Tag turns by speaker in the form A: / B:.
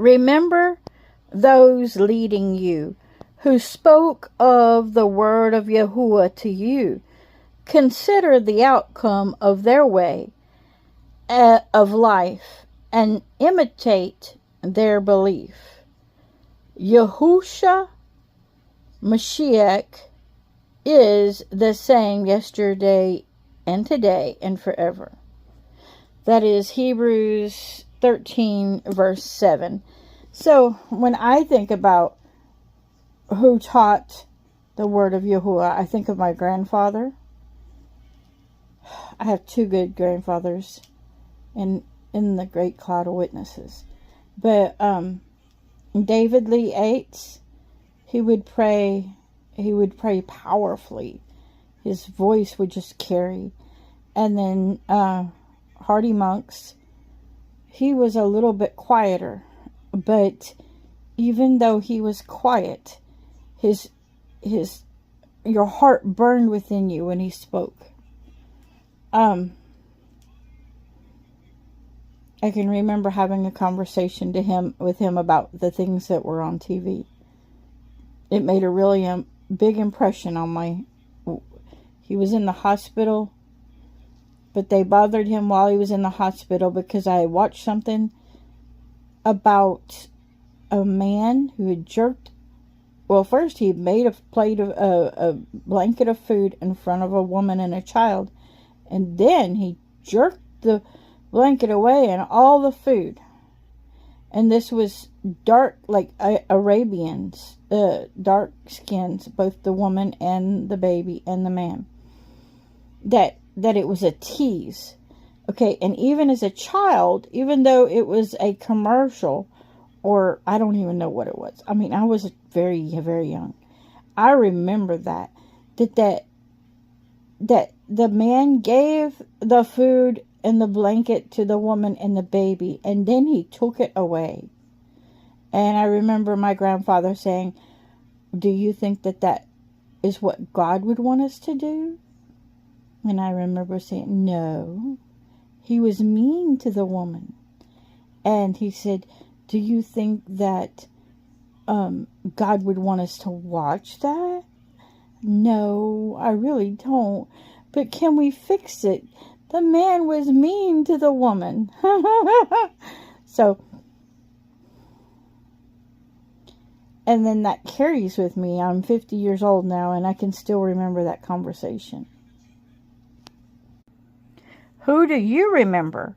A: Remember those leading you, who spoke of the word of Yahuwah to you. Consider the outcome of their way of life and imitate their belief. Yahusha Mashiach is the same yesterday and today and forever. That is Hebrews 13 verse 7. So when I think about who taught the word of Yahuwah, I think of my grandfather. I have two good grandfathers in the great cloud of witnesses. But David Lee Yates, he would pray powerfully. His voice would just carry. And then Hardy Monks, he was a little bit quieter, but even though he was quiet, your heart burned within you when he spoke. I can remember having a conversation with him about the things that were on TV. It made a really big impression on he was in the hospital, but they bothered him while he was in the hospital because I watched something about a man who had first he made a blanket of food in front of a woman and a child, and then he jerked the blanket away and all the food. And this was dark, like Arabians, dark skins, both the woman and the baby and the man. That it was a tease. Okay, and even as a child, even though it was a commercial, or I don't even know what it was. I mean, I was very, very young. I remember that the man gave the food and the blanket to the woman and the baby, and then he took it away. And I remember my grandfather saying, "Do you think that is what God would want us to do?" And I remember saying, "No, he was mean to the woman." And he said, "Do you think that God would want us to watch that?" "No, I really don't. But can we fix it? The man was mean to the woman." So, and then that carries with me. I'm 50 years old now, and I can still remember that conversation. Who do you remember